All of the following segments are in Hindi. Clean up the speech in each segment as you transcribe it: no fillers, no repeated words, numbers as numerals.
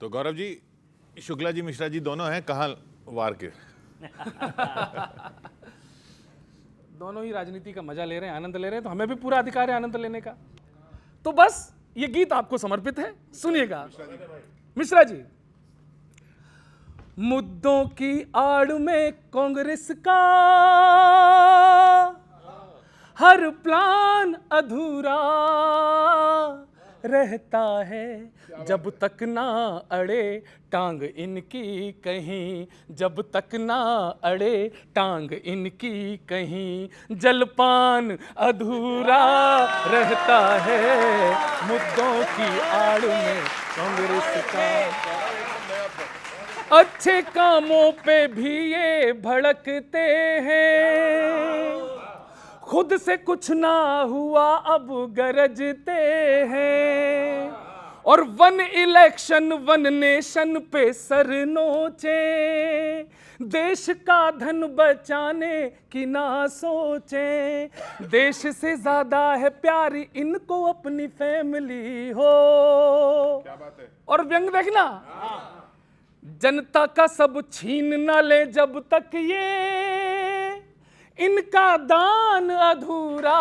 तो गौरव जी, शुक्ला जी मिश्रा जी दोनों हैं कहाँ वार के? दोनों ही राजनीति का मजा ले रहे हैं, आनंद ले रहे हैं, तो हमें भी पूरा अधिकार है आनंद लेने का। तो बस ये गीत आपको समर्पित है, सुनिएगा। मिश्रा जी। मुद्दों की आड़ में कांग्रेस का हर प्लान अधूरा रहता है, जब तक ना अड़े टांग इनकी कहीं, जब तक ना अड़े टांग इनकी कहीं, जलपान अधूरा रहता है, मुद्दों की आड़ में कांग्रेस का। अच्छे कामों पे भी ये भड़कते हैं, खुद से कुछ ना हुआ अब गरजते हैं, और वन इलेक्शन वन नेशन पे सर नोचे, देश का धन बचाने की ना सोचे, देश से ज्यादा है प्यारी इनको अपनी फैमिली हो। क्या बात है। और व्यंग देखना, जनता का सब छीन ना ले जब तक ये इनका दान अधूरा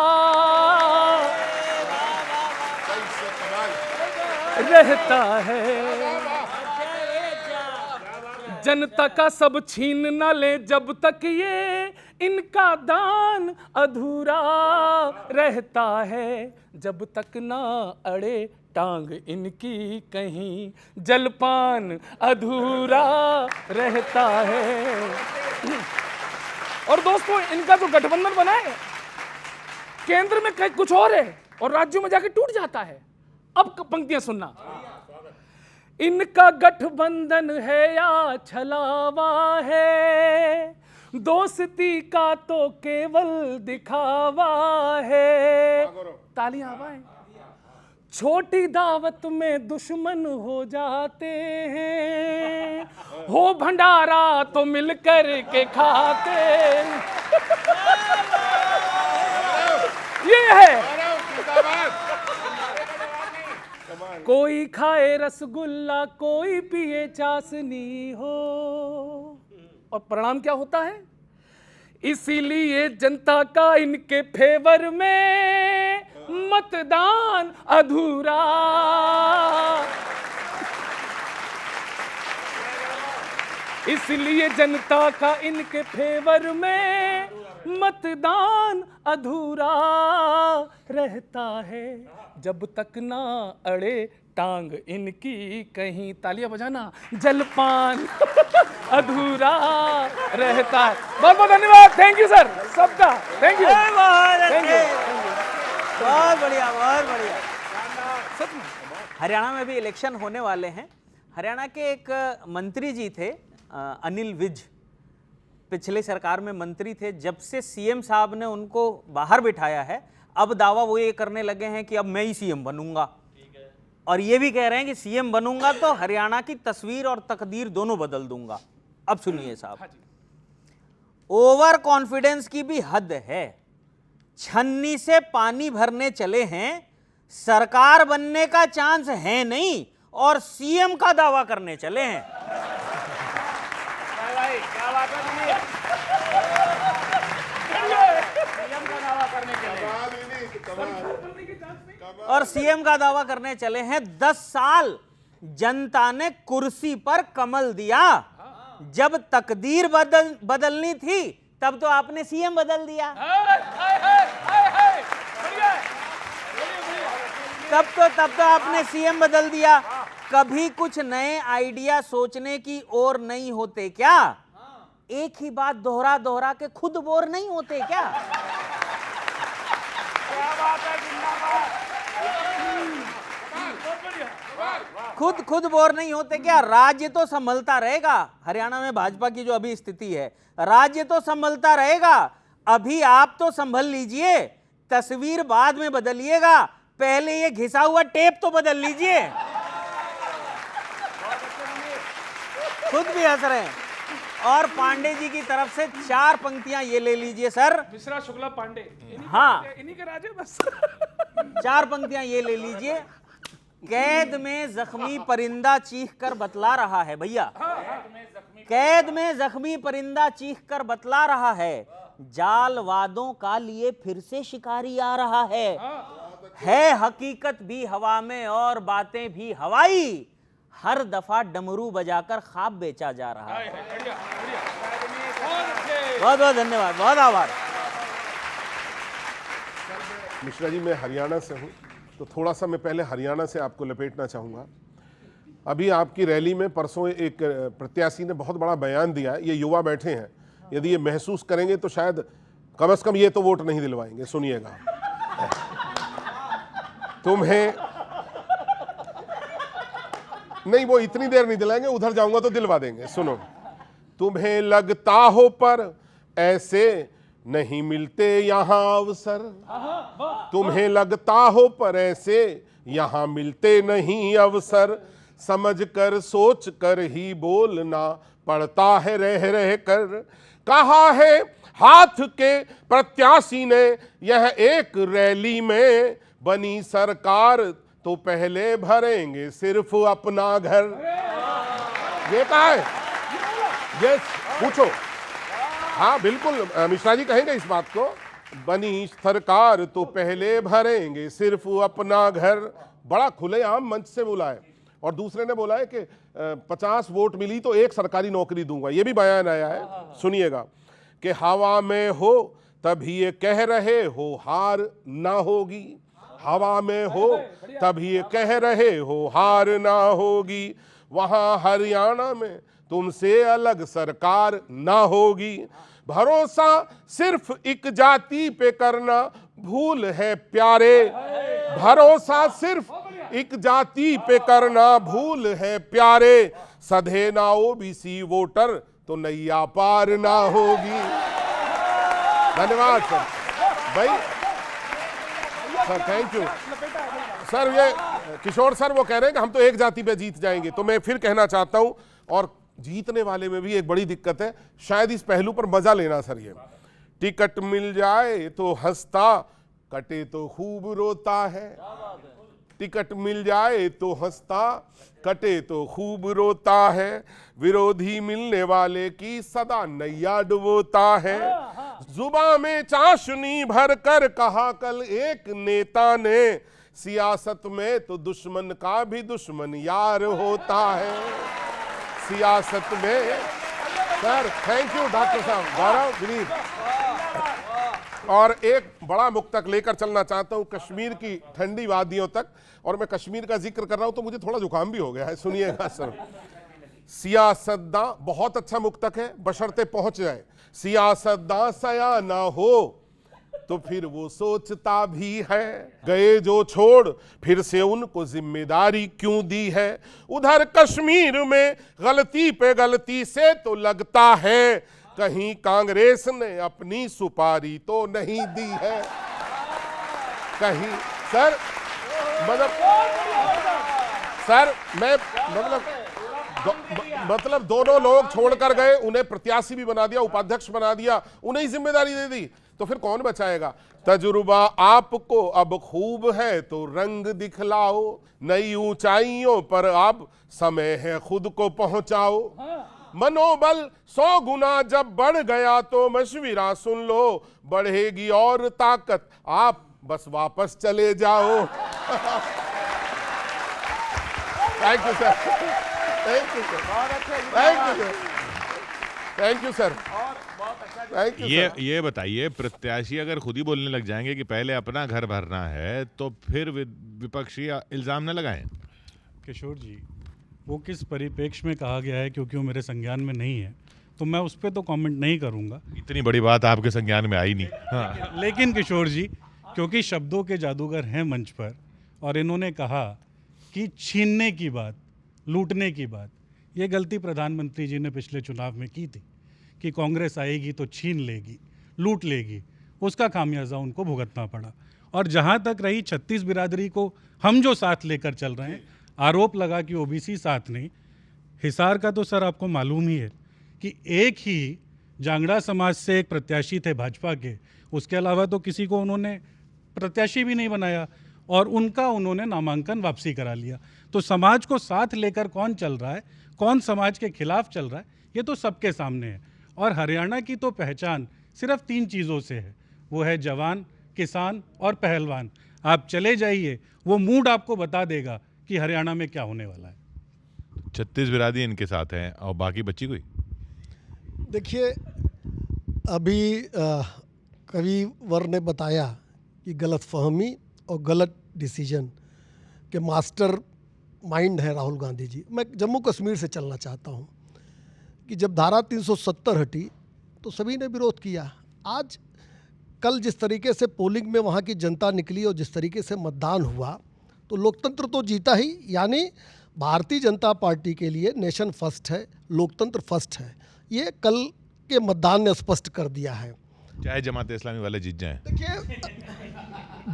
रहता है, जनता का सब छीन ना ले जब तक ये इनका दान अधूरा रहता है, जब तक ना अड़े टांग इनकी कहीं, जलपान अधूरा रहता है। और दोस्तों, इनका जो गठबंधन बना है केंद्र में कहीं कुछ और है और राज्यों में जाके टूट जाता है। अब पंक्तियां सुनना। इनका गठबंधन है या छलावा है, दोस्ती का तो केवल दिखावा है। तालियां आवाएं। छोटी दावत में दुश्मन हो जाते हैं, हो भंडारा तो मिलकर के खाते हैं। ये है। कोई खाए रसगुल्ला कोई पिए चाशनी हो, और परिणाम क्या होता है? इसीलिए जनता का इनके फेवर में मतदान अधूरा। इसलिए जनता का इनके फेवर में मतदान अधूरा रहता है, जब तक ना अड़े टांग इनकी कहीं। तालियां बजाना। जलपान अधूरा रहता है। बहुत बहुत धन्यवाद। थैंक यू सर सबका। Thank you. Thank you. बहुत बढ़िया, बहुत बढ़िया। हरियाणा में भी इलेक्शन होने वाले हैं। हरियाणा के एक मंत्री जी थे, अनिल विज, पिछले सरकार में मंत्री थे। जब से सीएम साहब ने उनको बाहर बिठाया है, अब दावा वो ये करने लगे हैं कि अब मैं ही सीएम बनूंगा, और ये भी कह रहे हैं कि सीएम बनूंगा तो हरियाणा की तस्वीर और तकदीर दोनों बदल दूंगा। अब सुनिए साहब, ओवर कॉन्फिडेंस की भी हद है। छन्नी से पानी भरने चले हैं, सरकार बनने का चांस है नहीं और सीएम का दावा करने चले हैं। क्या बात है? सीएम का दावा करने के लिए और सीएम का दावा करने चले हैं। 10 साल जनता ने कुर्सी पर कमल दिया, जब तकदीर बदलनी थी तब तो आपने सीएम बदल दिया। तब तो आपने सीएम बदल दिया। कभी कुछ नए आइडिया सोचने की ओर नहीं होते क्या? एक ही बात दोहरा दोहरा के खुद बोर नहीं होते क्या? खुद बोर नहीं होते क्या? राज्य तो संभलता रहेगा। हरियाणा में भाजपा की जो अभी स्थिति है, राज्य तो संभलता रहेगा। अभी आप तो संभल लीजिए, तस्वीर बाद में बदलिएगा, पहले ये घिसा हुआ टेप तो बदल लीजिए। खुद भी हंस रहे हैं। और पांडे जी की तरफ से 4 पंक्तियां ये ले लीजिए सर। मिश्रा, शुक्ला, पांडे, हाँ, इन्हीं के राजे बस। 4 पंक्तियां ये ले लीजिए। कैद में जख्मी परिंदा चीख कर बतला रहा है भैया, कैद में जख्मी परिंदा चीख कर बतला रहा है, जाल वादों का लिए फिर से शिकारी आ रहा है हकीकत भी हवा में और बातें भी हवाई, हर दफा डमरू बजाकर ख्वाब बेचा जा रहा है। बहुत बहुत धन्यवाद, बहुत आभार। मिश्रा जी, मैं हरियाणा से हूँ, तो थोड़ा सा मैं पहले हरियाणा से आपको लपेटना चाहूँगा। अभी आपकी रैली में परसों एक प्रत्याशी ने बहुत बड़ा बयान दिया है। ये युवा बैठे हैं, यदि ये महसूस करेंगे तो शायद कम से कम ये तो वोट नहीं दिलवाएंगे। सुनिएगा, तुम्हें नहीं, वो इतनी देर नहीं दिलाएंगे, उधर जाऊंगा तो दिलवा देंगे। सुनो, तुम्हें लगता हो पर ऐसे नहीं मिलते यहाँ अवसर, तुम्हें लगता हो पर ऐसे यहाँ मिलते नहीं अवसर, समझ कर सोच कर ही बोलना पड़ता है रह रह कर, कहा है हाथ के प्रत्याशी ने यह एक रैली में, बनी सरकार तो पहले भरेंगे सिर्फ अपना घर। ये कहा है, ये पूछो। हाँ बिल्कुल, मिश्रा जी कहेंगे इस बात को, बनी सरकार तो पहले भरेंगे सिर्फ अपना घर। बड़ा खुलेआम मंच से बोला है। और दूसरे ने बोला है कि 50 वोट मिली तो एक सरकारी नौकरी दूंगा, ये भी बयान आया है। सुनिएगा कि हवा में हो तभी ये कह रहे हो हार ना होगी, हवा में हो तभी ये कह रहे हो हार ना होगी, वहां हरियाणा में तुमसे अलग सरकार ना होगी, भरोसा सिर्फ एक जाति पे करना भूल है प्यारे, भरोसा सिर्फ एक जाति पे करना भूल है प्यारे, सधे ना ओबीसी वोटर तो नैया पार ना होगी। धन्यवाद सर। भाई सर, थैंक यू सर। ये किशोर सर वो कह रहे हैं कि हम तो एक जाति पे जीत जाएंगे, तो मैं फिर कहना चाहता हूं, और जीतने वाले में भी एक बड़ी दिक्कत है, शायद इस पहलू पर मजा लेना सर। ये टिकट मिल जाए तो हंसता, कटे तो खूब रोता है, टिकट मिल जाए तो हंसता, कटे तो खूब रोता है, विरोधी मिलने वाले की सदा नैया डुबोता है, जुबां में चाशनी भर कर कहा कल एक नेता ने, सियासत में तो दुश्मन का भी दुश्मन यार होता है, सियासत में। सर थैंक यू डॉक्टर साहब, गौरव विनीत। और एक बड़ा मुक्तक लेकर चलना चाहता हूं कश्मीर की ठंडी वादियों तक, और मैं कश्मीर का जिक्र कर रहा हूं तो मुझे थोड़ा जुकाम भी हो गया है। सुनिएगा सर, सियासतदां, बहुत अच्छा मुक्तक है, बशर्ते पहुंच जाए। सियासतदां सया ना हो तो फिर वो सोचता भी है, गए जो छोड़ फिर से उनको जिम्मेदारी क्यों दी है, उधर कश्मीर में गलती पे गलती से तो लगता है, कहीं कांग्रेस ने अपनी सुपारी तो नहीं दी है, कहीं सर मतलब सर मैं मतलब दोनों लोग छोड़कर गए, उन्हें प्रत्याशी भी बना दिया, उपाध्यक्ष बना दिया, उन्हें जिम्मेदारी दे दी, तो फिर कौन बचाएगा। तजुर्बा आपको अब खूब है तो रंग दिखलाओ, नई ऊंचाइयों पर अब समय है खुद को पहुंचाओ, मनोबल 100 गुना जब बढ़ गया तो मशविरा सुन लो, बढ़ेगी और ताकत आप बस वापस चले जाओ। Thank you sir, thank you sir, thank you sir, thank you sir, thank you. ये बताइए, प्रत्याशी अगर खुद ही बोलने लग जाएंगे कि पहले अपना घर भरना है, तो फिर विपक्षी इल्जाम न लगाएं। किशोर जी, वो किस परिप्रेक्ष्य में कहा गया है, क्योंकि वो मेरे संज्ञान में नहीं है, तो मैं उस पर तो कमेंट नहीं करूंगा। इतनी बड़ी बात आपके संज्ञान में आई नहीं। हाँ। लेकिन किशोर जी, क्योंकि शब्दों के जादूगर हैं मंच पर, और इन्होंने कहा कि छीनने की बात, लूटने की बात, ये गलती प्रधानमंत्री जी ने पिछले चुनाव में की थी कि कांग्रेस आएगी तो छीन लेगी, लूट लेगी, उसका खामियाजा उनको भुगतना पड़ा। और जहाँ तक रही 36 बिरादरी को हम जो साथ लेकर चल रहे हैं, आरोप लगा कि ओबीसी साथ नहीं, हिसार का तो सर आपको मालूम ही है कि एक ही जांगड़ा समाज से एक प्रत्याशी थे भाजपा के, उसके अलावा तो किसी को उन्होंने प्रत्याशी भी नहीं बनाया। और उनका उन्होंने नामांकन वापसी करा लिया। तो समाज को साथ लेकर कौन चल रहा है, कौन समाज के खिलाफ चल रहा है, ये तो सबके सामने है। और हरियाणा की तो पहचान सिर्फ 3 चीज़ों से है, वो है जवान, किसान और पहलवान। आप चले जाइए, वो मूड आपको बता देगा कि हरियाणा में क्या होने वाला है। 36 बिरादरी इनके साथ हैं और बाकी बच्ची कोई? देखिए, अभी कवि वर ने बताया कि गलतफहमी और गलत डिसीजन के मास्टर माइंड है राहुल गांधी जी। मैं जम्मू कश्मीर से चलना चाहता हूँ कि जब धारा 370 हटी तो सभी ने विरोध किया। आज कल जिस तरीके से पोलिंग में वहाँ की जनता निकली और जिस तरीके से मतदान हुआ तो लोकतंत्र तो जीता ही। यानी भारतीय जनता पार्टी के लिए नेशन फर्स्ट है, लोकतंत्र फर्स्ट है। ये कल के मतदान ने स्पष्ट कर दिया है। चाहे जमात इस्लामी वाले जीत जाएं। देखिए,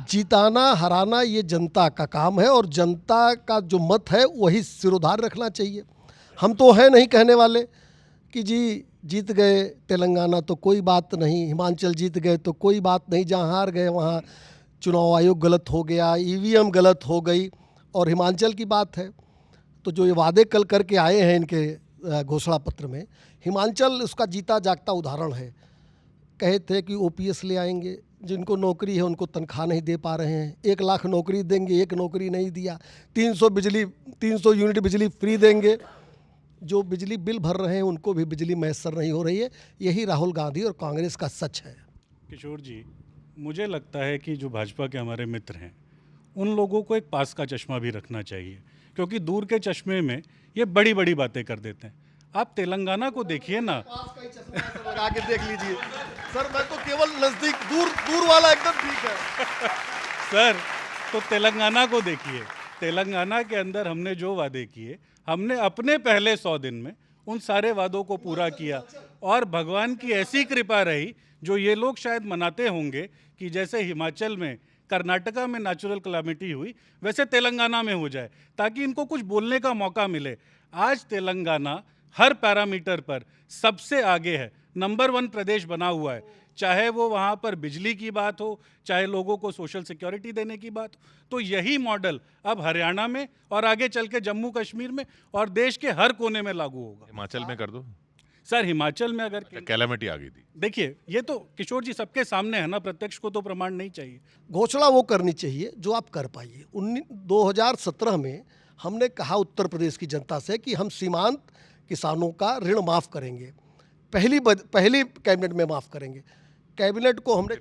जीताना हराना ये जनता का काम है और जनता का जो मत है वही सिरोधार रखना चाहिए। हम तो है नहीं कहने वाले कि जी जीत गए तेलंगाना तो कोई बात नहीं, हिमाचल जीत गए तो कोई बात नहीं, जहाँ हार गए वहाँ चुनाव आयोग गलत हो गया, ईवीएम गलत हो गई। और हिमाचल की बात है तो जो ये वादे कल करके आए हैं इनके घोषणा पत्र में, हिमाचल उसका जीता जागता उदाहरण है। कहे थे कि ओपीएस ले आएंगे, जिनको नौकरी है उनको तनख्वाह नहीं दे पा रहे हैं। 1 लाख नौकरी देंगे, 1 नौकरी नहीं दिया। 300 यूनिट बिजली फ्री देंगे, जो बिजली बिल भर रहे हैं उनको भी बिजली मैसर नहीं हो रही है। यही राहुल गांधी और कांग्रेस का सच है। किशोर जी, मुझे लगता है कि जो भाजपा के हमारे मित्र हैं उन लोगों को एक पास का चश्मा भी रखना चाहिए, क्योंकि दूर के चश्मे में ये बड़ी बड़ी बातें कर देते हैं। आप तेलंगाना को देखिए ना। पास का ही चश्मा है, सर, लगा के देख लीजिए सर। मैं तो केवल नजदीक, दूर वाला एकदम ठीक है सर। तो तेलंगाना को देखिए, तेलंगाना के अंदर हमने जो वादे किए, हमने अपने पहले 100 दिन में उन सारे वादों को पूरा किया। और भगवान की ऐसी कृपा रही, जो ये लोग शायद मनाते होंगे कि जैसे हिमाचल में, कर्नाटका में नेचुरल कैलामिटी हुई, वैसे तेलंगाना में हो जाए, ताकि इनको कुछ बोलने का मौका मिले। आज तेलंगाना हर पैरामीटर पर सबसे आगे है, नंबर 1 प्रदेश बना हुआ है। चाहे वो वहाँ पर बिजली की बात हो, चाहे लोगों को सोशल सिक्योरिटी देने की बात हो। तो यही मॉडल अब हरियाणा में और आगे चल के जम्मू कश्मीर में और देश के हर कोने में लागू होगा। हिमाचल में कर दो सर, हिमाचल में अगर कैलामिटी आ गई थी, देखिए, ये तो किशोर जी सबके सामने है ना, प्रत्यक्ष को तो प्रमाण नहीं चाहिए। घोषणा वो करनी चाहिए जो आप कर पाइए। 2017 में हमने कहा उत्तर प्रदेश की जनता से कि हम सीमांत किसानों का ऋण माफ़ करेंगे, पहली कैबिनेट में माफ़ करेंगे। कैबिनेट को हमने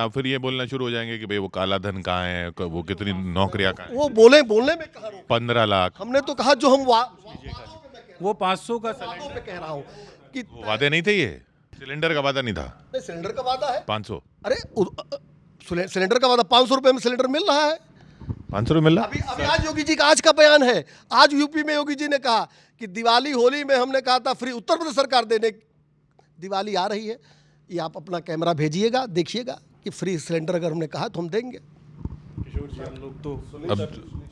फिर ये बोलना शुरू हो जाएंगे कि भाई वो काला धन कहाँ है, वो कितनी नौकरियां कहाँ हैं। वो बोलने में कहा 15 लाख। हमने तो कहा जो हम वो 500 का वादों पे कह रहा हूँ कि वो वादे नहीं थे, ये सिलेंडर का वादा नहीं था। नहीं, सिलेंडर का वादा है 500। अरे सिलेंडर का वादा 500 रुपए में सिलेंडर मिल रहा है। 500 रुपये मिल रहा। अभी आज योगी जी का आज का बयान है। आज यूपी में योगी जी ने कहा कि दिवाली होली में हमने कहा था फ्री, उत्तर प्रदेश सरकार देने, दिवाली आ रही है, ये आप अपना कैमरा भेजिएगा, देखिएगा कि फ्री सिलेंडर अगर हमने कहा तो हम देंगे। किशोर जी,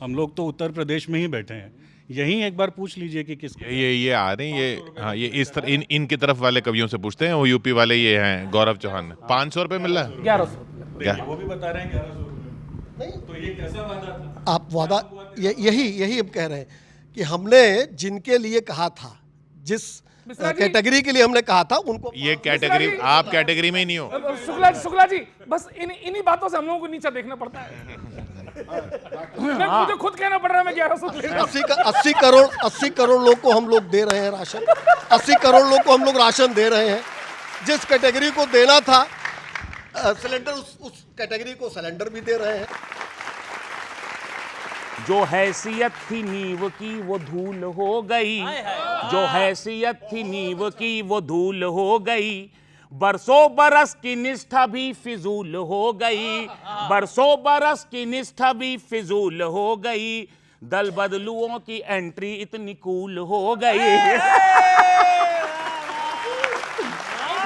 हम लोग तो उत्तर प्रदेश में ही बैठे हैं। यहीं एक बार पूछ लीजिए कि किस ये आ रहे हैं, ये हाँ, ये इस तरह इनकी तरफ वाले कवियों से पूछते हैं। वो यूपी वाले ये हैं, गौरव चौहान। 500 रुपये मिल रहा है। 1100। वो भी बता रहे हैं 1100 रुपये। तो ये कैसा वादा था? आप वादा यही हम कह रहे हैं कि हमने जिनके लिए कहा था, जिस कैटेगरी के लिए हमने कहा था उनको, ये कैटेगरी, आप कैटेगरी में ही नहीं हो। शुक्ला जी बस इन्हीं बातों से हम लोगों को नीचा देखना पड़ता है। मुझे खुद कहना पड़ रहा है मैं 1100 80 करोड़ लोग को हम लोग दे रहे हैं राशन। 80 करोड़ लोग को हम लोग राशन दे रहे हैं। जिस कैटेगरी को देना था सिलेंडर, उस कैटेगरी को सिलेंडर भी दे रहे हैं। जो हैसियत थी नींव की वो धूल हो गई, जो हैसियत थी नींव की वो धूल हो गई। बरसों बरस की निष्ठा भी फिजूल हो गई, बरसों बरस की निष्ठा भी फिजूल हो गई। दल बदलुओं की एंट्री इतनी कूल हो गई।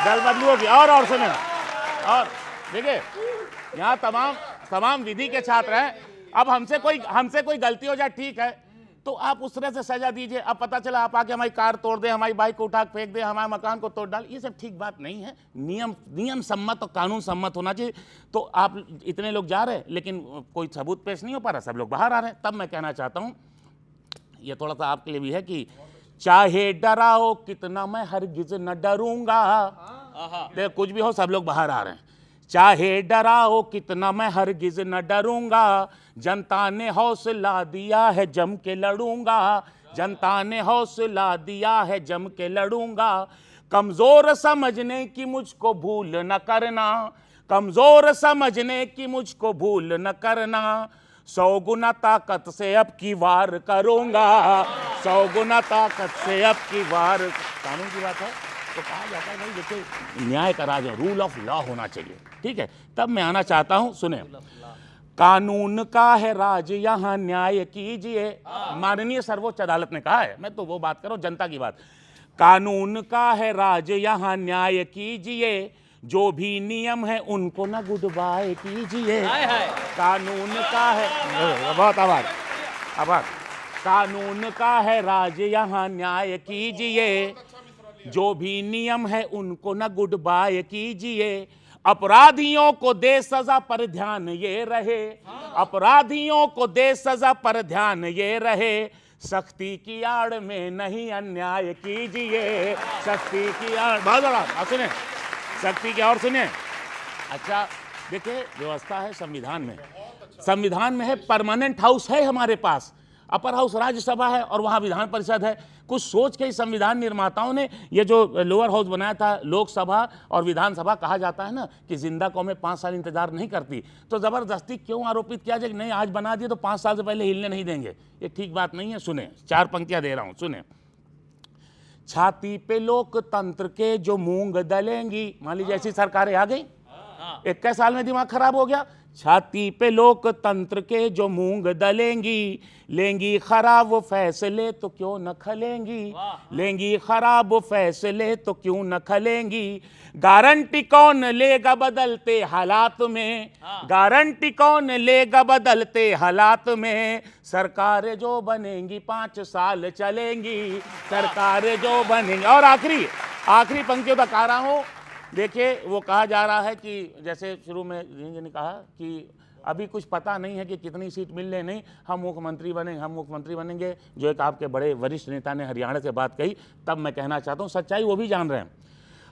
दल बदलुओं की और सुने, और देखिए यहाँ तमाम विधि के छात्र हैं। अब हमसे कोई गलती हो जाए ठीक है, तो आप उस तरह से सजा दीजिए। अब पता चला आप आके हमारी कार तोड़ दे, हमारी बाइक को उठा के फेंक दे, हमारे मकान को तोड़ डाल, ये सब ठीक बात नहीं है। नियम सम्मत और कानून सम्मत होना चाहिए। तो आप इतने लोग जा रहे हैं लेकिन कोई सबूत पेश नहीं हो पा रहा, सब लोग बाहर आ रहे हैं। तब मैं कहना चाहता हूं, ये थोड़ा सा आपके लिए भी है कि चाहे डराओ कितना मैं हरगिज न डरूंगा। देखो कुछ भी हो, सब लोग बाहर आ रहे हैं। चाहे डराओ कितना मैं हरगिज न डरूंगा, जनता ने हौसला दिया है जम के लड़ूंगा, जनता ने हौसला दिया है जम के लड़ूंगा। कमजोर समझने की मुझको भूल न करना, कमजोर समझने की मुझको भूल न करना। 100 गुना ताकत से अब की वार करूंगा, 100 गुना ताकत से अब की वार। कानून की बात है तो कहा जाता है भाई देखिए न्याय का राज है, रूल ऑफ लॉ होना चाहिए, ठीक है। तब मैं आना चाहता हूं, सुने, कानून का है राज यहां न्याय कीजिए, माननीय सर्वोच्च अदालत ने कहा है। मैं तो वो बात कर रहा हूं, जनता की बात। कानून का है राज यहां न्याय कीजिए, जो भी नियम है उनको न गुड बाय कीजिए। कानून का है, बहुत आभार। कानून का है राज यहां न्याय कीजिए, जो भी नियम है उनको न गुड बाय कीजिए। अपराधियों को दे सजा पर ध्यान ये रहे, अपराधियों को दे सजा पर ध्यान ये रहे। सख्ती की आड़ में नहीं अन्याय कीजिए, सख्ती की आड़। बहुत सुने, सख्ती की और सुनिए। अच्छा देखिए व्यवस्था है संविधान में, संविधान में है परमानेंट हाउस है हमारे पास, अपर हाउस राज्यसभा है और वहाँ विधान परिषद है। कुछ सोच के ही संविधान निर्माताओं ने ये जो लोअर हाउस बनाया था, लोकसभा और विधानसभा, कहा जाता है ना कि जिंदा कौमें 5 साल इंतजार नहीं करती, तो जबरदस्ती क्यों आरोपित किया जाए कि नहीं आज बना दिए तो 5 साल से पहले हिलने नहीं देंगे। ये ठीक बात नहीं है। सुने, 4 पंक्तियां दे रहा हूं, सुने। छाती पे लोकतंत्र के जो मूंग दलेंगी, मान लीजिए ऐसी सरकारें आ गई, 21 साल में दिमाग खराब हो गया। छाती पे लोकतंत्र के जो मूंग दलेंगी, लेंगी खराब फैसले तो क्यों न खलेंगी, लेंगी खराब फैसले तो क्यों न खलेंगी। गारंटी कौन लेगा बदलते हालात में, गारंटी कौन लेगा बदलते हालात में। सरकारें जो बनेंगी 5 साल चलेंगी, सरकारें जो बनेंगी। और आखिरी पंक्तियों तक आ रहा हूं। देखिए वो कहा जा रहा है कि जैसे शुरू में जी ने कहा कि अभी कुछ पता नहीं है कि कितनी सीट मिलने, नहीं हम मुख्यमंत्री बनेंगे, हम मुख्यमंत्री बनेंगे, जो एक आपके बड़े वरिष्ठ नेता ने हरियाणा से बात कही। तब मैं कहना चाहता हूँ सच्चाई वो भी जान रहे हैं।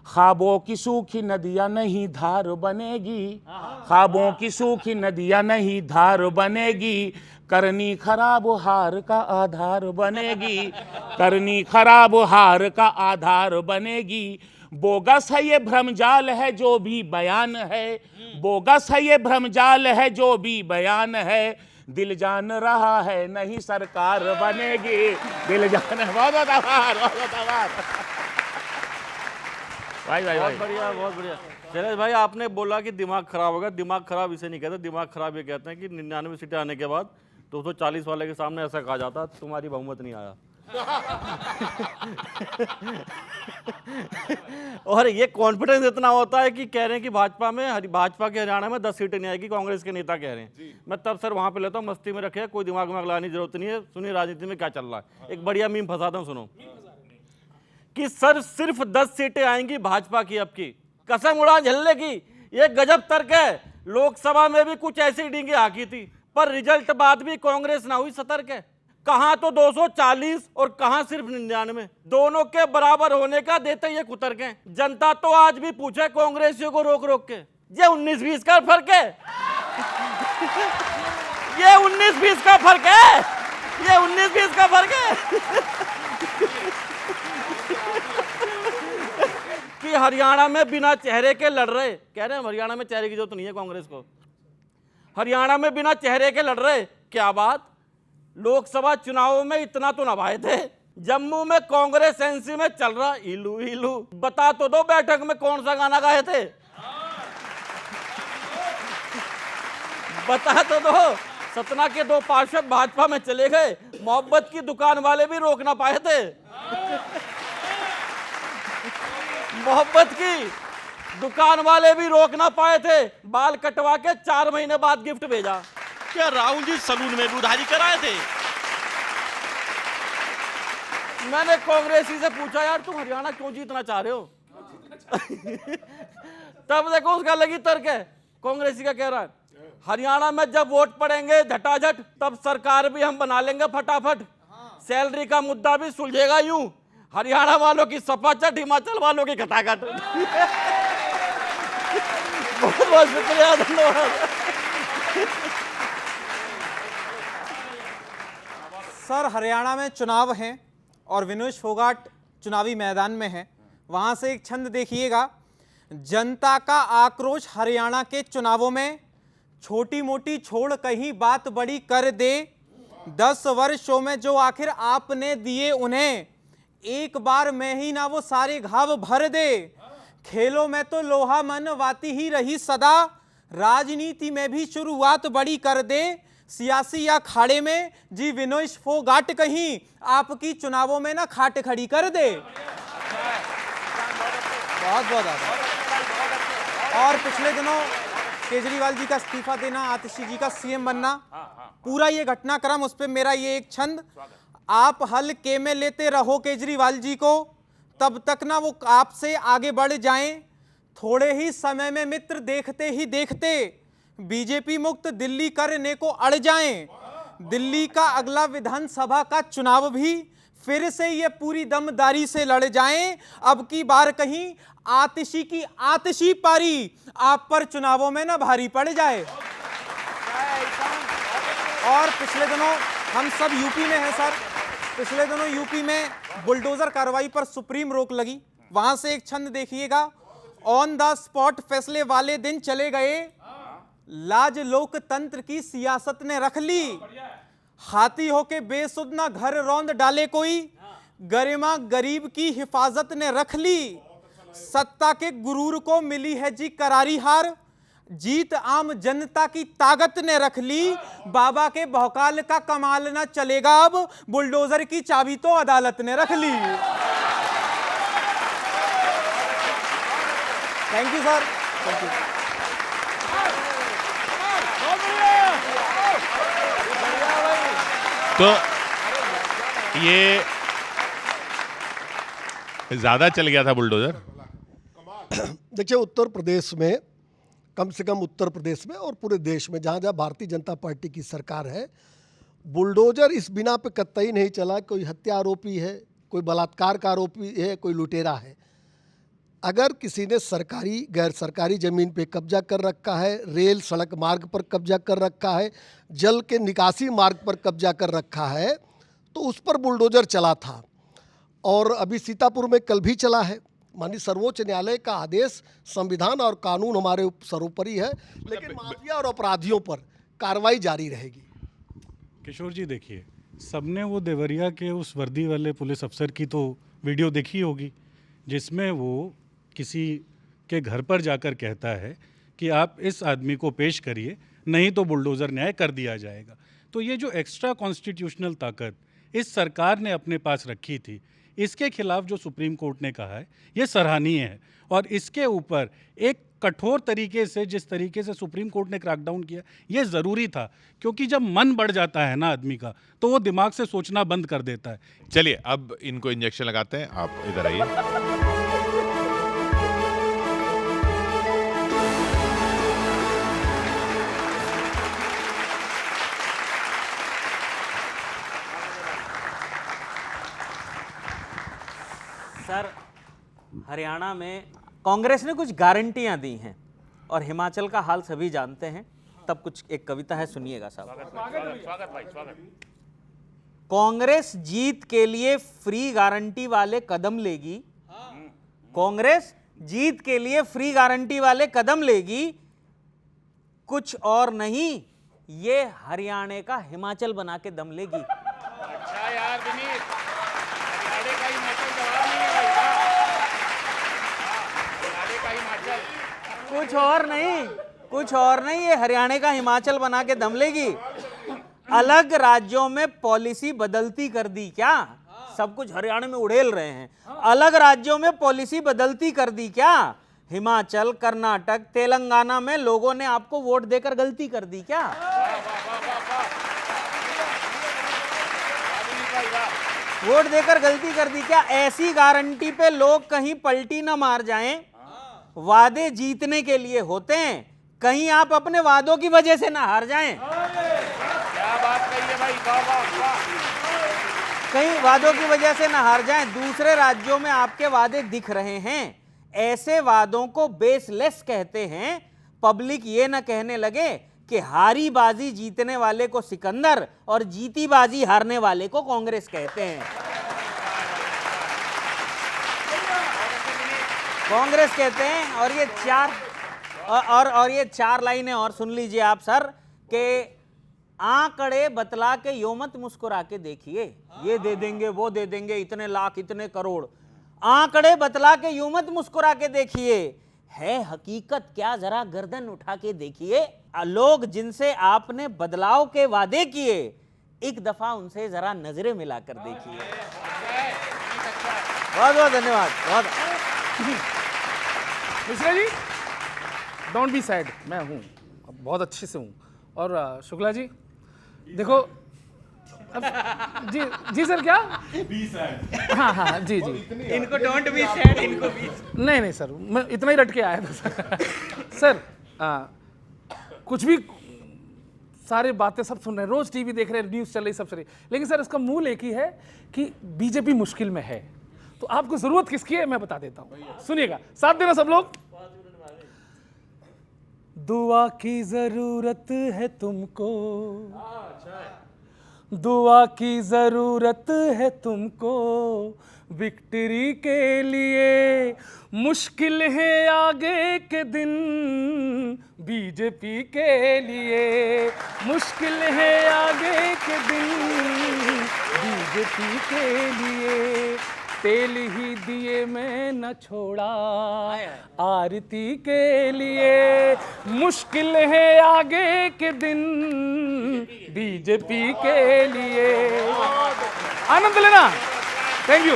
ख्वाबों की सूखी नदियाँ नहीं धार बनेगी, ख्वाबों की सूखी नदियाँ नहीं धार बनेगी। करनी खराब हार का आधार बनेगी, करनी खराब हार का आधार बनेगी। बोगस है ये भ्रमजाल है जो भी बयान है, बोगस है ये भ्रमजाल है जो भी बयान है। दिल जान रहा है नहीं सरकार बनेगी, दिल जान। बहुत आभार, बहुत आभार। भाई बहुत बढ़िया, बहुत बढ़िया। शैलेश भाई आपने बोला कि दिमाग खराब होगा, दिमाग खराब इसे नहीं कहते, दिमाग खराब ये कहते हैं कि 99 सीटें आने के बाद 240 वाले के सामने ऐसा कहा जाता तुम्हारी बहुमत नहीं आया। और ये कॉन्फिडेंस इतना होता है कि कह रहे हैं कि भाजपा के हरियाणा में 10 सीटें नहीं आएगी, कांग्रेस के नेता कह रहे हैं। मैं तब सर वहां पे लेता हूँ, मस्ती में रखे, कोई दिमाग में लगाने की जरूरत नहीं है। सुनिए राजनीति में क्या चल रहा है, एक बढ़िया मीम फंसाता हूँ, सुनो। कि सर सिर्फ 10 सीटें आएंगी भाजपा की, अब की कसम उड़ा झल्ले की। ये गजब तर्क है। लोकसभा में भी कुछ ऐसी डींगे हाकी थी, पर रिजल्ट बाद भी कांग्रेस ना हुई सतर्क है। कहां तो 240 और कहां सिर्फ 99, दोनों के बराबर होने का देते ये कुतर्क हैं। जनता तो आज भी पूछे कांग्रेसियों को रोक रोक के, ये 19-20 का फर्क है। ये 19-20 का फर्क है, ये 19-20 का फर्क है। कि हरियाणा में बिना चेहरे के लड़ रहे, कह रहे हैं हरियाणा में चेहरे की जरूरत नहीं है कांग्रेस को, हरियाणा में बिना चेहरे के लड़ रहे। क्या बात, लोकसभा चुनावों में इतना तो नभाए थे, जम्मू में कांग्रेस एनसी में चल रहा इलू इलू। बता तो दो बैठक में कौन सा गाना गाए थे, बता तो दो। सतना के 2 पार्षद भाजपा में चले गए, मोहब्बत की दुकान वाले भी रोक ना पाए थे। मोहब्बत की दुकान वाले भी रोक ना पाए थे, बाल कटवा के 4 महीने बाद गिफ्ट भेजा। क्या राहुल जी सलून में भी उधारी कराए थे? मैंने कांग्रेसी से पूछा यार तुम हरियाणा क्यों जीतना चाह रहे हो? तब देखो उसका लगी तर्क है, कांग्रेसी का कह रहा है हरियाणा में जब वोट पड़ेंगे झटाझट तब सरकार भी हम बना लेंगे फटाफट, सैलरी का मुद्दा भी सुलझेगा यूं, हरियाणा वालों की सपाचट, हिमाचल वालों की खटाखट। बहुत बहुत शुक्रिया, धन्यवाद। सर, हरियाणा में चुनाव हैं और विनोद फोगाट चुनावी मैदान में है। वहां से एक छंद देखिएगा, जनता का आक्रोश हरियाणा के चुनावों में, छोटी मोटी छोड़ कहीं बात बड़ी कर दे, 10 वर्षों में जो आखिर आपने दिए उन्हें, एक बार में ही ना वो सारे घाव भर दे, खेलों में तो लोहा मनवाती ही रही सदा, राजनीति में भी शुरुआत बड़ी कर दे, सियासी अखाड़े में जी विनोद फोगाट कहीं आपकी चुनावों में ना खाट खड़ी कर दे। बहुत बहुत आभार। और पिछले दिनों केजरीवाल जी का इस्तीफा देना, आतिशी जी का सीएम बनना, पूरा ये घटनाक्रम, उस पर मेरा ये एक छंद, आप हल्के में लेते रहो केजरीवाल जी को, तब तक ना वो आपसे आगे बढ़ जाएं, थोड़े ही समय में मित्र देखते ही देखते बीजेपी मुक्त दिल्ली करने को अड़ जाएं, दिल्ली का अगला विधानसभा का चुनाव भी फिर से ये पूरी दमदारी से लड़ जाएं, अब की बार कहीं आतिशी की आतिशी पारी आप पर चुनावों में ना भारी पड़ जाए। और पिछले दिनों हम सब यूपी में हैं सर, पिछले दिनों यूपी में बुलडोजर कार्रवाई पर सुप्रीम रोक लगी, वहां से एक छंद देखिएगा, ऑन द स्पॉट फैसले वाले दिन चले गए, लाज लोकतंत्र की सियासत ने रख ली, हाथी होके बेसुध ना घर रौंद डाले कोई, गरिमा गरीब की हिफाजत ने रख ली, सत्ता के गुरूर को मिली है जी करारी हार, जीत आम जनता की ताकत ने रख ली, बाबा के भौकाल का कमाल ना चलेगा अब, बुलडोजर की चाबी तो अदालत ने रख ली। Thank you sir, thank you. तो ये ज्यादा चल गया था बुलडोजर। देखिए, उत्तर प्रदेश में, कम से कम उत्तर प्रदेश में और पूरे देश में जहाँ जहाँ भारतीय जनता पार्टी की सरकार है, बुलडोजर इस बिना पे कतई नहीं चला कोई हत्या आरोपी है, कोई बलात्कार का आरोपी है, कोई लुटेरा है। अगर किसी ने सरकारी गैर सरकारी ज़मीन पे कब्जा कर रखा है, रेल सड़क मार्ग पर कब्जा कर रखा है, जल के निकासी मार्ग पर कब्जा कर रखा है, तो उस पर बुलडोजर चला था। और अभी सीतापुर में कल भी चला है। माननीय सर्वोच्च न्यायालय का आदेश, संविधान और कानून हमारे सर्वोपरि है, लेकिन माफिया और अपराधियों पर कार्रवाई जारी रहेगी। किशोर जी, देखिए, सबने वो देवरिया के उस वर्दी वाले पुलिस अफसर की तो वीडियो देखी होगी, जिसमें वो किसी के घर पर जाकर कहता है कि आप इस आदमी को पेश करिए, नहीं तो बुलडोज़र न्याय कर दिया जाएगा। तो ये जो एक्स्ट्रा कॉन्स्टिट्यूशनल ताकत इस सरकार ने अपने पास रखी थी, इसके खिलाफ जो सुप्रीम कोर्ट ने कहा है, ये सराहनीय है। और इसके ऊपर एक कठोर तरीके से, जिस तरीके से सुप्रीम कोर्ट ने क्रैकडाउन किया, ये ज़रूरी था, क्योंकि जब मन बढ़ जाता है ना आदमी का, तो वो दिमाग से सोचना बंद कर देता है। चलिए अब इनको इंजेक्शन लगाते हैं, आप इधर आइए। सर, हरियाणा में कांग्रेस ने कुछ गारंटियां दी हैं और हिमाचल का हाल सभी जानते हैं, तब कुछ एक कविता है, सुनिएगा साहब। कांग्रेस जीत के लिए फ्री गारंटी वाले कदम लेगी, कांग्रेस जीत के लिए फ्री गारंटी वाले कदम लेगी, कुछ और नहीं, ये हरियाणा का हिमाचल बना के दम लेगी। अच्छा यार विनीत, हरियाणा का हिमाचल जवाब नहीं है भाई का। हरियाणा का हिमाचल कुछ और नहीं, कुछ और नहीं, ये हरियाणा का हिमाचल बना के दम लेगी। अलग राज्यों में पॉलिसी बदलती कर दी क्या? सब कुछ हरियाणा में उड़ेल रहे हैं। अलग राज्यों में पॉलिसी बदलती कर दी क्या? हिमाचल, कर्नाटक, तेलंगाना में लोगों ने आपको वोट देकर गलती कर दी क्या? वोट देकर गलती कर दी क्या? ऐसी गारंटी पे लोग कहीं पलटी ना मार जाएं। वादे जीतने के लिए होते हैं, कहीं आप अपने वादों की वजह से ना हार जाएं। क्या बात कही है भाई, वाह वाह वाह। कहीं वादों की वजह से ना हार जाएं। दूसरे राज्यों में आपके वादे दिख रहे हैं, ऐसे वादों को बेसलेस कहते हैं। पब्लिक ये ना कहने लगे कि हारी बाजी जीतने वाले को सिकंदर और जीती बाजी हारने वाले को कांग्रेस कहते हैं। कांग्रेस कहते हैं। और ये चार लाइनें और सुन लीजिए आप सर, के आंकड़े बतला के यो मत मुस्कुरा के देखिए, ये दे देंगे वो दे देंगे, इतने लाख इतने करोड़। आंकड़े बतला के यूं मत मुस्कुरा के देखिए, है हकीकत क्या जरा गर्दन उठा के देखिए। लोग जिनसे आपने बदलाव के वादे किए, एक दफा उनसे जरा नजरें मिलाकर देखिए। बहुत बहुत धन्यवाद। बहुत Mishra ji, don't be sad, मैं हूँ, बहुत अच्छे से हूँ। और शुक्ला जी देखो, अब जी जी सर, क्या हाँ हाँ जी जी, इनको डोंट बी सैड, इनको भी नहीं सर, मैं इतना ही रट के आया था सर। कुछ भी सारे बातें सब सुन रहे हैं, रोज टीवी देख रहे हैं, न्यूज़ चल रही, सब चल रही, लेकिन सर इसका मूल एक ही है कि बीजेपी मुश्किल में है। तो आपको जरूरत किसकी है मैं बता देता हूँ, सुनिएगा, साथ देना सब लोग। दुआ की जरूरत है तुमको, दुआ की जरूरत है तुमको, विक्ट्री के लिए। मुश्किल है आगे के दिन बीजेपी के लिए, मुश्किल है आगे के दिन बीजेपी के लिए। तेल ही दिए मैं न छोड़ा आरती के लिए, मुश्किल है आगे के दिन बीजेपी के लिए। आनंद लेना, थैंक यू।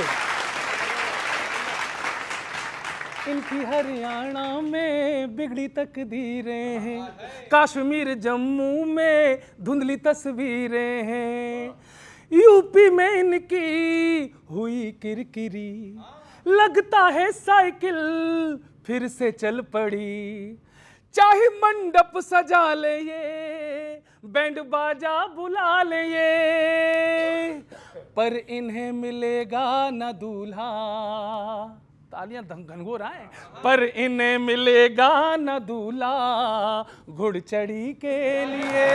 इनकी हरियाणा में बिगड़ी तकदीरें हैं, कश्मीर जम्मू में धुंधली तस्वीरें हैं, यूपी में इनकी हुई किरकिरी, लगता है साइकिल फिर से चल पड़ी। चाहे मंडप सजा ले ये, बैंड बाजा बुला ले ये, पर इन्हें मिलेगा न दूल्हा। तालियां घनघोर आए, पर इन्हें मिलेगा न दूल्हा घुड़चढ़ी के लिए।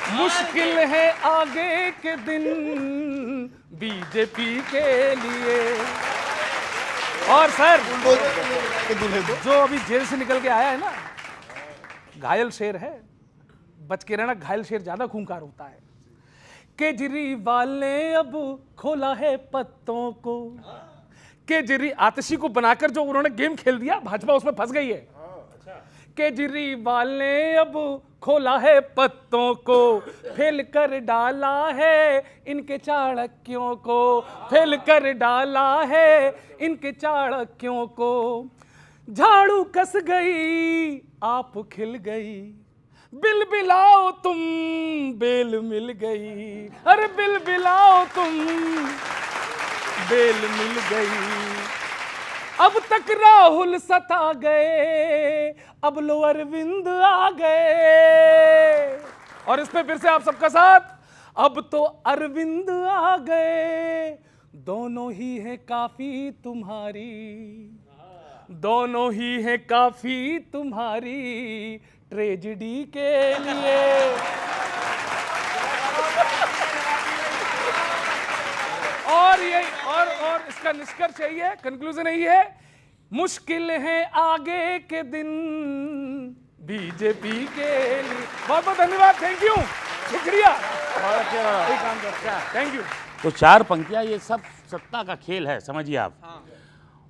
मुश्किल है आगे के दिन बीजेपी के लिए। और सर जो अभी जेल से निकल के आया है ना, घायल शेर है, बच के रहना, घायल शेर ज्यादा खूंखार होता है। केजरीवाल ने अब खोला है पत्तों को, केजरी आतिशी को बनाकर जो उन्होंने गेम खेल दिया, भाजपा उसमें फंस गई है। केजरीवाल ने अब खोला है पत्तों को, फेल कर डाला है इनके चाणक्यों को, फेल कर डाला है इनके चाणक्यों को। झाड़ू कस गई आप खिल गई, बिल बिलाओ तुम बेल मिल गई, अरे बिल बिलाओ तुम बेल मिल गई। अब तक राहुल सता गए, अब लो अरविंद आ गए। और इस पे फिर से आप सबका साथ, अब तो अरविंद आ गए। दोनों ही हैं काफी तुम्हारी, दोनों ही हैं काफी तुम्हारी ट्रेजेडी के लिए। और ये और इसका निष्कर्ष यही है, कंक्लूजन यही है, मुश्किल है आगे के दिन बीजेपी के लिए। बहुत बहुत धन्यवाद, थैंक यू, शुक्रिया, थैंक यू। तो चार पंक्तियां, ये सब सत्ता का खेल है, समझिए आप।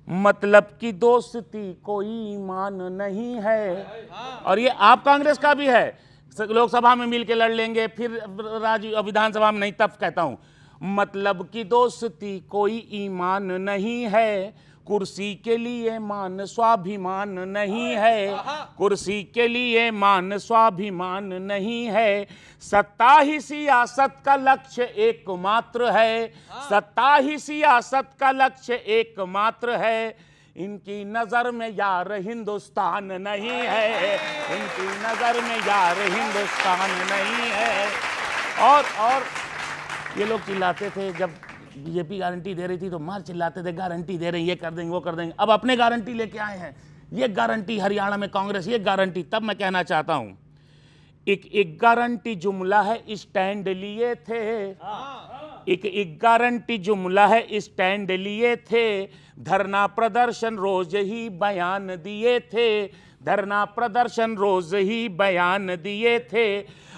मतलब की दोस्ती कोई ईमान नहीं है, और ये आप कांग्रेस का भी है, लोकसभा में मिलके लड़ लेंगे, फिर राज्य विधानसभा में नहीं, तब कहता हूं मतलब की दोस्ती कोई ईमान नहीं है, कुर्सी के लिए मान स्वाभिमान नहीं है, कुर्सी के लिए मान स्वाभिमान नहीं है, सत्ता ही सियासत का लक्ष्य एकमात्र है, सत्ता ही सियासत का लक्ष्य एकमात्र है, इनकी नजर में यार हिंदुस्तान नहीं है, इनकी नजर में यार हिंदुस्तान नहीं है। और ये लोग चिल्लाते थे जब बीजेपी गारंटी दे रही थी तो मार चिल्लाते थे गारंटी दे रही, ये कर देंगे वो कर देंगे। अब अपने गारंटी लेके आए हैं, ये गारंटी हरियाणा में कांग्रेस, ये गारंटी। तब मैं कहना चाहता हूं एक गारंटी जुमला है स्टैंड लिए थे, एक गारंटी जुमला है स्टैंड लिए थे, धरना प्रदर्शन रोज ही बयान दिए थे, धरना प्रदर्शन रोज ही बयान दिए थे,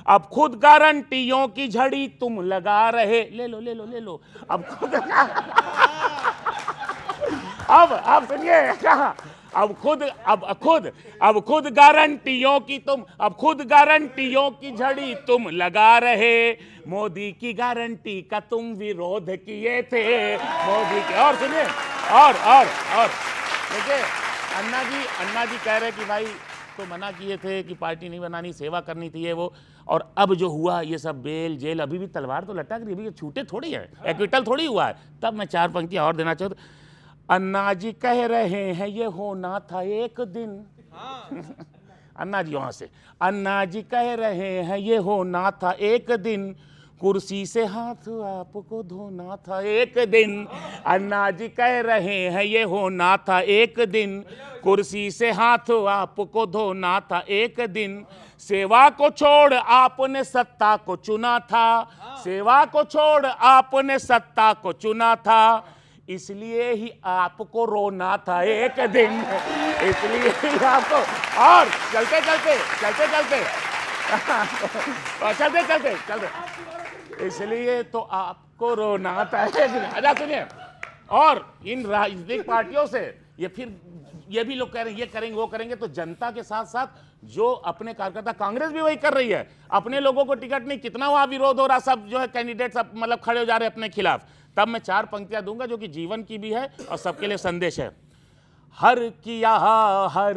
अब खुद गारंटियों की झड़ी तुम लगा रहे, ले लो ले लो ले लो, अब खुद अब सुनिए कहा, अब खुद गारंटियों की तुम, अब खुद गारंटियों की झड़ी तुम लगा रहे, मोदी की गारंटी का तुम विरोध किए थे, मोदी के। और सुनिए और देखिए अन्ना जी कह रहे कि भाई तो मना किए थे कि पार्टी नहीं बनानी, सेवा करनी थी ये वो, और अब जो हुआ ये सब बेल जेल, अभी भी तलवार तो लटक रही है, अभी छूटे थोड़ी है, एक्विटल थोड़ी हुआ है। तब मैं 4 पंक्तियां और देना चाहता हूं। अन्ना जी कह रहे हैं ये होना था एक दिन, अन्ना जी वहां से, अन्ना जी कह रहे हैं ये होना था एक दिन, कुर्सी से हाथ आपको धोना था एक दिन, अन्ना जी कह रहे हैं ये होना था एक दिन, कुर्सी से हाथ आपको धोना था एक दिन, सेवा को छोड़ आपने सत्ता को चुना था, सेवा को छोड़ आपने सत्ता को चुना था, इसलिए ही आपको रोना था एक दिन, इसलिए ही आपको। और चलते इसलिए तो आपको रोना था एक दिन। अच्छा सुनिए, और इन राजनीतिक पार्टियों से ये भी लोग कह रहे हैं ये करेंगे वो करेंगे, तो जनता के साथ साथ जो अपने कार्यकर्ता, कांग्रेस भी वही कर रही है, अपने लोगों को टिकट नहीं, कितना वहां विरोध हो रहा, सब जो है कैंडिडेट सब मतलब खड़े हो जा रहे हैं अपने खिलाफ। तब मैं 4 पंक्तियां दूंगा जो कि जीवन की भी है और सबके लिए संदेश है। हर किया हर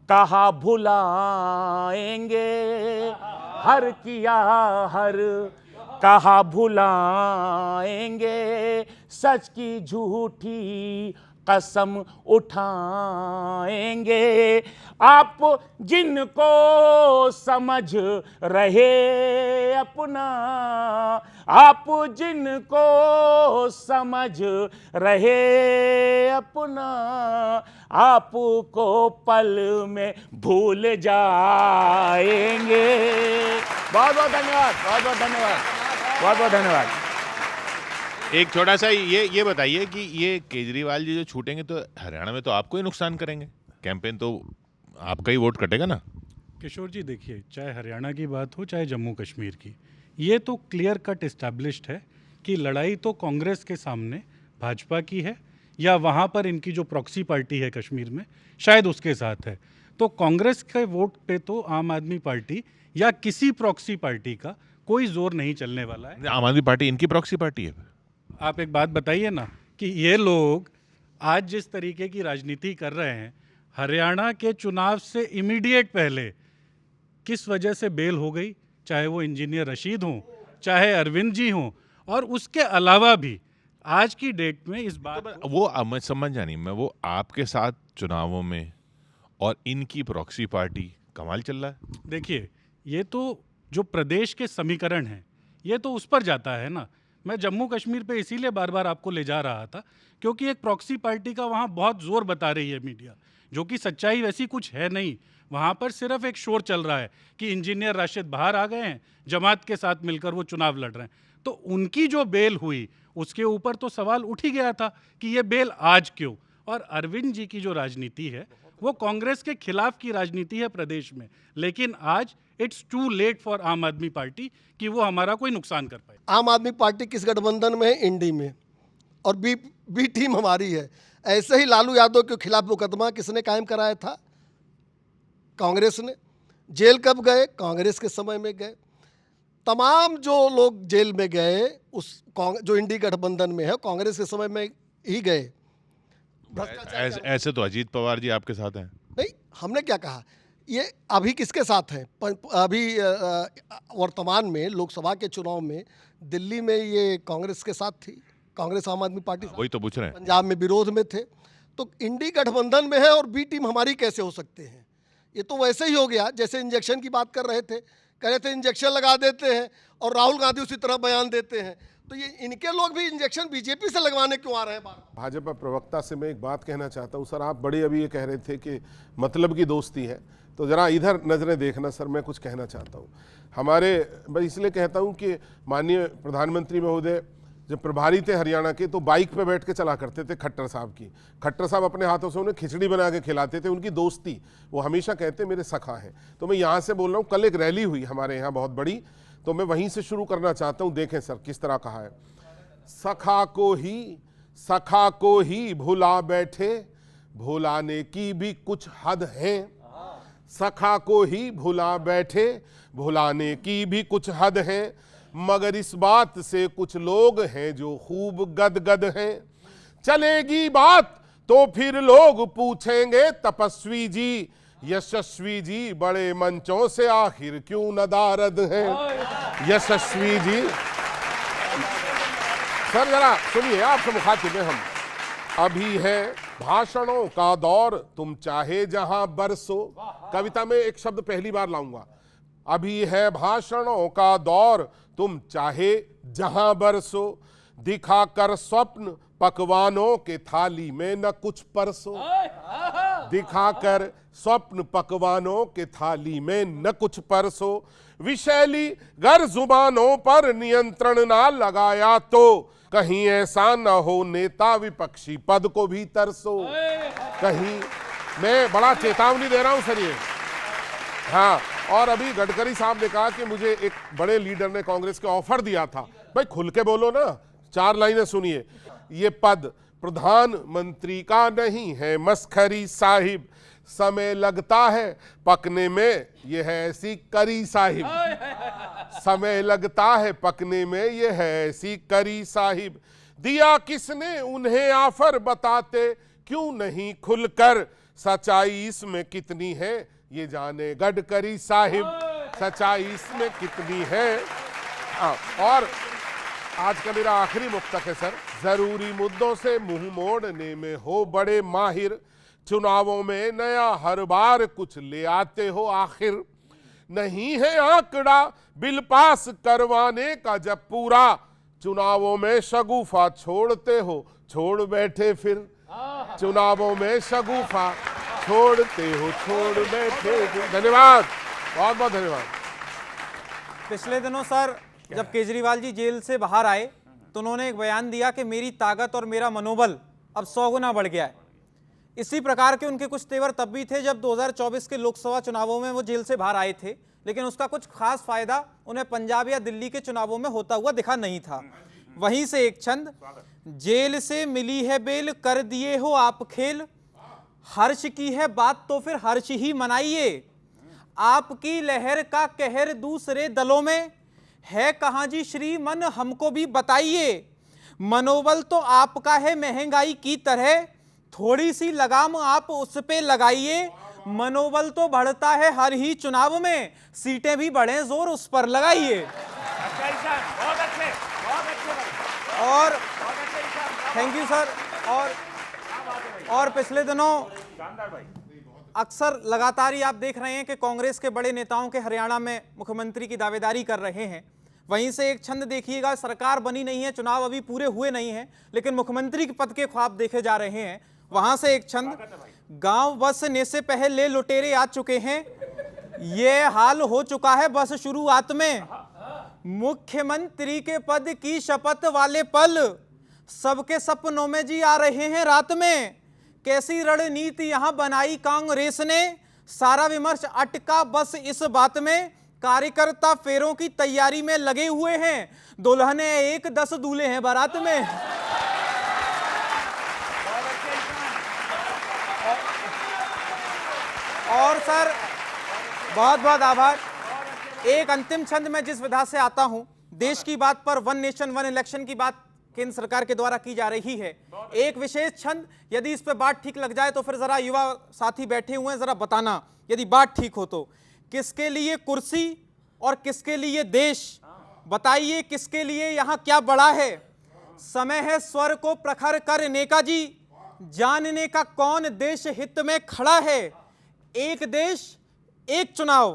कहा भुलाएंगे, हर किया हर कहा भुलाएंगे, सच की झूठी कसम उठाएंगे, आप जिनको समझ रहे अपना, आप जिनको समझ रहे अपना, आपको पल में भूल जाएंगे। बहुत बहुत धन्यवाद, बहुत बहुत धन्यवाद, बहुत बहुत धन्यवाद। एक छोटा सा ये बताइए कि ये केजरीवाल जी जो छूटेंगे तो हरियाणा में तो आपको ही नुकसान करेंगे, कैंपेन तो आपका ही वोट कटेगा ना। किशोर जी देखिए, चाहे हरियाणा की बात हो चाहे जम्मू कश्मीर की, ये तो क्लियर कट इस्टेब्लिश्ड है कि लड़ाई तो कांग्रेस के सामने भाजपा की है, या वहाँ पर इनकी जो प्रॉक्सी पार्टी है कश्मीर में शायद उसके साथ है। तो कांग्रेस के वोट पे तो आम आदमी पार्टी या किसी प्रॉक्सी पार्टी का कोई जोर नहीं चलने वाला है। आम आदमी पार्टी इनकी प्रॉक्सी पार्टी है। आप एक बात बताइए ना कि ये लोग आज जिस तरीके की राजनीति कर रहे हैं, हरियाणा के चुनाव से इमीडिएट पहले किस वजह से बेल हो गई, चाहे वो इंजीनियर रशीद हों, चाहे अरविंद जी हों, और उसके अलावा भी आज की डेट में इस बात तो वो मैं समझ जानी, मैं वो आपके साथ चुनावों में और इनकी प्रॉक्सी पार्टी कमाल चल रहा है। देखिए, ये तो जो प्रदेश के समीकरण हैं ये तो उस पर जाता है ना। मैं जम्मू कश्मीर पे इसीलिए बार बार आपको ले जा रहा था क्योंकि एक प्रॉक्सी पार्टी का वहाँ बहुत जोर बता रही है मीडिया, जो कि सच्चाई वैसी कुछ है नहीं। वहाँ पर सिर्फ एक शोर चल रहा है कि इंजीनियर राशिद बाहर आ गए हैं, जमात के साथ मिलकर वो चुनाव लड़ रहे हैं। तो उनकी जो बेल हुई उसके ऊपर तो सवाल उठ ही गया था कि ये बेल आज क्यों। और अरविंद जी की जो राजनीति है वो कांग्रेस के खिलाफ की राजनीति है प्रदेश में, लेकिन आज इट्स टू लेट फॉर आम आदमी पार्टी कि वो हमारा कोई नुकसान कर पाए। आम आदमी पार्टी किस गठबंधन में है? इंडी में, और बी टीम हमारी है। ऐसे ही लालू यादव के खिलाफ मुकदमा किसने कायम कराया था? कांग्रेस ने। जेल कब गए? कांग्रेस के समय में गए। तमाम जो लोग जेल में गए उस जो इंडी गठबंधन में है कांग्रेस के समय में ही गए। भ्रष्टाचार ऐसे तो अजीत पवार जी आपके साथ हैं। नहीं, हमने क्या कहा, ये अभी किसके साथ है? अभी वर्तमान में लोकसभा के चुनाव में दिल्ली में ये कांग्रेस के साथ थी, कांग्रेस आम आदमी पार्टी वही तो पूछ रहे हैं। पंजाब में विरोध में थे, तो इंडी गठबंधन में है और बी टीम हमारी कैसे हो सकते हैं? ये तो वैसे ही हो गया जैसे इंजेक्शन की बात कर रहे थे, कह रहे थे इंजेक्शन लगा देते हैं और राहुल गांधी उसी तरह बयान देते हैं, तो ये इनके लोग भी इंजेक्शन बीजेपी से लगवाने क्यों आ रहे हैं बार? भाजपा प्रवक्ता से मैं एक बात कहना चाहता हूं सर, आप बड़े अभी ये कह रहे थे कि मतलब की दोस्ती है, तो ज़रा इधर नज़रें देखना सर, मैं कुछ कहना चाहता हूं। हमारे, मैं इसलिए कहता हूं कि माननीय प्रधानमंत्री महोदय जब प्रभारी थे हरियाणा के, तो बाइक पे बैठ के चला करते थे खट्टर साहब की। खट्टर साहब अपने हाथों से उन्हें खिचड़ी बना के खिलाते थे, उनकी दोस्ती, वो हमेशा कहते मेरे सखा हैं। तो मैं यहाँ से बोल रहा हूँ, कल एक रैली हुई हमारे यहाँ बहुत बड़ी, तो मैं वहीं से शुरू करना चाहता हूँ। देखें सर किस तरह कहा है, सखा को ही भुला बैठे, भुलाने की भी कुछ हद है। सखा को ही भुला बैठे, भुलाने की भी कुछ हद है, मगर इस बात से कुछ लोग हैं जो खूब गदगद हैं। चलेगी बात तो फिर लोग पूछेंगे तपस्वी जी, यशस्वी जी बड़े मंचों से आखिर क्यों नदारद हैं। यशस्वी जी, सर जरा सुनिए, आपसे मुखातिब हैं हम। अभी है भाषणों का दौर, तुम चाहे जहां बरसो। कविता में एक शब्द पहली बार लाऊंगा, अभी है भाषणों का दौर, तुम चाहे जहां बरसो। दिखाकर स्वप्न पकवानों के थाली में न कुछ परसो। दिखाकर स्वप्न पकवानों के थाली में न कुछ परसो। विशैली गर जुबानों पर नियंत्रण ना लगाया तो कहीं ऐसा न हो नेता विपक्षी पद को भी तरसो। कहीं, मैं बड़ा चेतावनी दे रहा हूं सर ये। हाँ, और अभी गडकरी साहब ने कहा कि मुझे एक बड़े लीडर ने कांग्रेस के ऑफर दिया था। भाई खुल के बोलो ना, 4 लाइनें सुनिए। ये पद प्रधानमंत्री का नहीं है मस्खरी साहिब, समय लगता है पकने में ये है ऐसी करी साहिब। समय लगता है पकने में ये है ऐसी करी साहिब। दिया किसने उन्हें ऑफर, बताते क्यों नहीं खुलकर। सच्चाई इसमें कितनी है ये जाने गडकरी साहिब, सच्चाई इसमें कितनी है। और आज का मेरा आखिरी मुक्तक है सर, जरूरी मुद्दों से मुंह मोड़ने में हो बड़े माहिर, चुनावों में नया हर बार कुछ ले आते हो आखिर। नहीं है आंकड़ा बिल पास करवाने का जब पूरा, चुनावों में शगुफा छोड़ते हो छोड़ बैठे फिर। चुनावों में शगुफा छोड़ते हो छोड़ बैठे फिर। धन्यवाद, बहुत बहुत धन्यवाद। पिछले दिनों सर जब केजरीवाल जी जेल से बाहर आए तो उन्होंने एक बयान दिया कि मेरी ताकत और मेरा मनोबल अब 100 गुना बढ़ गया है। इसी प्रकार के उनके कुछ तेवर तब भी थे जब 2024 के लोकसभा चुनावों में वो जेल से बाहर आए थे, लेकिन उसका कुछ खास फायदा उन्हें पंजाब या दिल्ली के चुनावों में होता हुआ दिखा नहीं था। वहीं से एक छंद, जेल से मिली है बेल कर दिए हो आप खेल, हर्ष की है बात तो फिर हर्ष ही मनाइए। आपकी लहर का कहर दूसरे दलों में है कहां जी श्रीमन हमको भी बताइए। मनोबल तो आपका है महंगाई की तरह, थोड़ी सी लगाम आप उस पे लगाइए। मनोबल तो बढ़ता है हर ही चुनाव में, सीटें भी बढ़े जोर उस पर लगाइए। और थैंक यू सर। और पिछले दिनों अक्सर लगातार ही आप देख रहे हैं कि कांग्रेस के बड़े नेताओं के हरियाणा में मुख्यमंत्री की दावेदारी कर रहे हैं। वहीं से एक छंद देखिएगा, सरकार बनी नहीं है, चुनाव अभी पूरे हुए नहीं हैं, लेकिन मुख्यमंत्री के पद के ख्वाब देखे जा रहे हैं। वहां से एक छंद, गांव बसने से पहले लुटेरे आ चुके हैं, ये हाल हो चुका है बस शुरुआत में। मुख्यमंत्री के पद की शपथ वाले पल सबके सपनों में जी आ रहे हैं रात में। कैसी रणनीति यहां बनाई कांग्रेस ने, सारा विमर्श अटका बस इस बात में। कार्यकर्ता फेरों की तैयारी में लगे हुए हैं, दुल्हने 1-10 दूल्हे हैं बारात में। और सर बहुत बहुत आभार। एक अंतिम छंद में जिस विधा से आता हूं, देश की बात पर वन नेशन वन इलेक्शन की बात केंद्र सरकार के द्वारा की जा रही है। एक विशेष छंद, यदि इस पे बात ठीक लग जाए तो फिर जरा युवा साथी बैठे हुए हैं, जरा बताना यदि बात ठीक हो तो। किसके लिए कुर्सी और किसके लिए देश, बताइए किसके लिए यहां क्या बड़ा है। समय है स्वर को प्रखर कर नेका जी, जानने का कौन देश हित में खड़ा है। एक देश एक चुनाव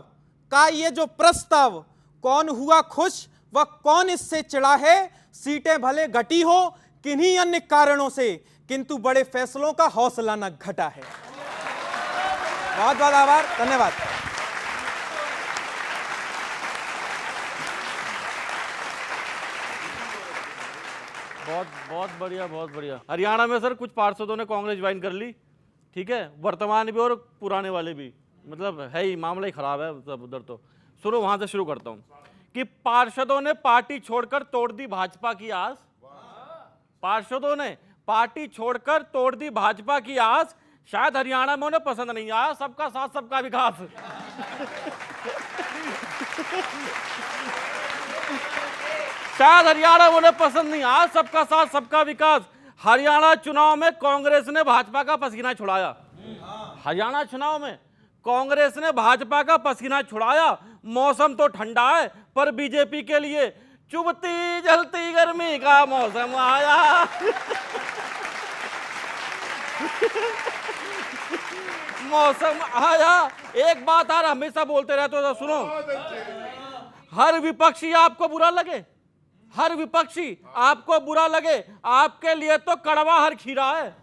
का ये जो प्रस्ताव, कौन हुआ खुश व कौन इससे चिढ़ा है। सीटें भले घटी हो किन्हीं अन्य कारणों से, किंतु बड़े फैसलों का हौसला न घटा है। बहुत बहुत आभार, धन्यवाद। बहुत बहुत बढ़िया, बहुत बढ़िया। हरियाणा में सर कुछ पार्षदों ने कांग्रेस ज्वाइन कर ली, ठीक है, वर्तमान भी और पुराने वाले भी, मतलब है ही, मामला ही खराब है सब उधर। तो सुनो, वहां से शुरू करता हूं कि पार्षदों ने पार्टी छोड़कर तोड़ दी भाजपा की आस। पार्षदों ने पार्टी छोड़कर तोड़ दी भाजपा की आस। शायद हरियाणा में उन्हें पसंद नहीं आया सबका साथ सबका विकास। शायद हरियाणा में उन्हें पसंद नहीं आया सबका साथ सबका विकास। हरियाणा चुनाव में कांग्रेस ने भाजपा का पसीना छुड़ाया। हरियाणा चुनाव में कांग्रेस ने भाजपा का पसीना छुड़ाया। मौसम तो ठंडा है पर बीजेपी के लिए चुभती जलती गर्मी का मौसम आया। मौसम आया। एक बात यार हमेशा बोलते रहते हो, सुनो, हर विपक्षी आपको बुरा लगे, हर विपक्षी आपको बुरा लगे, आपके लिए तो कड़वा हर खीरा है।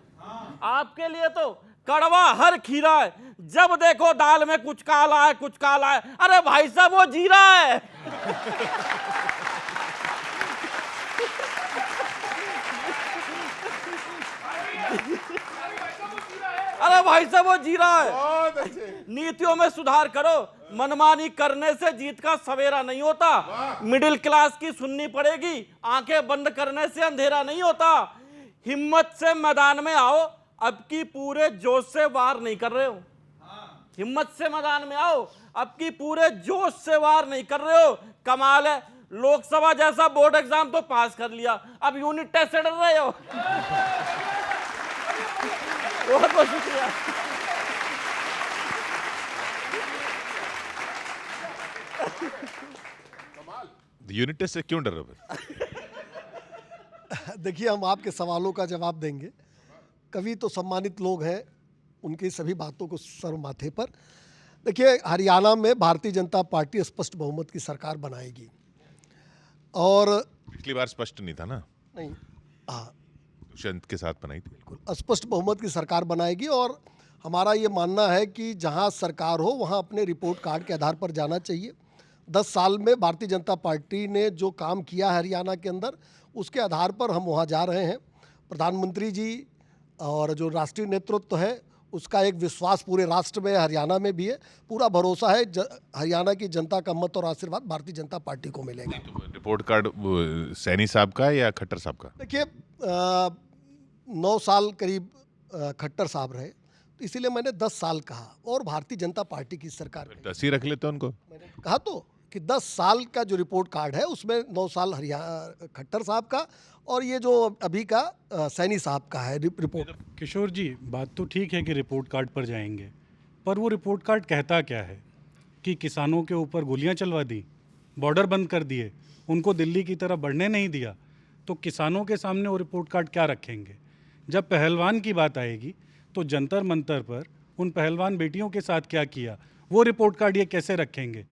आपके लिए तो कड़वा हर खीरा है। जब देखो दाल में कुछ काला है कुछ काला है। अरे भाई साहब वो जीरा है। अरे भाई साहब वो जीरा है। नीतियों में सुधार करो। मनमानी करने से जीत का सवेरा नहीं होता। मिडिल क्लास की सुननी पड़ेगी। आंखें बंद करने से अंधेरा नहीं होता। हिम्मत से मैदान में आओ। अब की पूरे जोश से वार नहीं कर रहे हो। हिम्मत से मैदान में आओ। अब की पूरे जोश से वार नहीं कर रहे हो। कमाल है, लोकसभा जैसा बोर्ड एग्जाम तो पास कर लिया, अब यूनिट टेस्ट से डर रहे हो। बहुत बहुत शुक्रिया। यूनिट टेस्ट से क्यों डर रहे हो? देखिए, हम आपके सवालों का जवाब देंगे। कवि तो सम्मानित लोग हैं, उनकी सभी बातों को सर माथे पर। देखिए, हरियाणा में भारतीय जनता पार्टी स्पष्ट बहुमत की सरकार बनाएगी। और पिछली बार स्पष्ट नहीं था ना? नहीं, हाँ, दुष्यंत के साथ बनाई थी। बिल्कुल स्पष्ट बहुमत की सरकार बनाएगी। और हमारा ये मानना है कि जहाँ सरकार हो वहाँ अपने रिपोर्ट कार्ड के आधार पर जाना चाहिए। 10 साल में भारतीय जनता पार्टी ने जो काम किया है हरियाणा के अंदर, उसके आधार पर हम वहाँ जा रहे हैं। प्रधानमंत्री जी और जो राष्ट्रीय नेतृत्व है उसका एक विश्वास पूरे राष्ट्र में, हरियाणा में भी है। पूरा भरोसा है हरियाणा की जनता का मत और आशीर्वाद भारतीय जनता पार्टी को मिलेगा। तो रिपोर्ट कार्ड सैनी साहब का है या खट्टर साहब का? देखिए, 9 साल करीब खट्टर साहब रहे, तो इसीलिए मैंने 10 साल कहा। और भारतीय जनता पार्टी की सरकार, 10 ही रख लेते उनको। मैंने कहा तो कि 10 साल का जो रिपोर्ट कार्ड है उसमें 9 साल खट्टर साहब का और ये जो अभी का सैनी साहब का है रिपोर्ट। किशोर जी, बात तो ठीक है कि रिपोर्ट कार्ड पर जाएंगे, पर वो रिपोर्ट कार्ड कहता क्या है कि किसानों के ऊपर गोलियां चलवा दी, बॉर्डर बंद कर दिए, उनको दिल्ली की तरफ बढ़ने नहीं दिया। तो किसानों के सामने वो रिपोर्ट कार्ड क्या रखेंगे? जब पहलवान की बात आएगी तो जंतर मंतर पर उन पहलवान बेटियों के साथ क्या किया, वो रिपोर्ट कार्ड ये कैसे रखेंगे?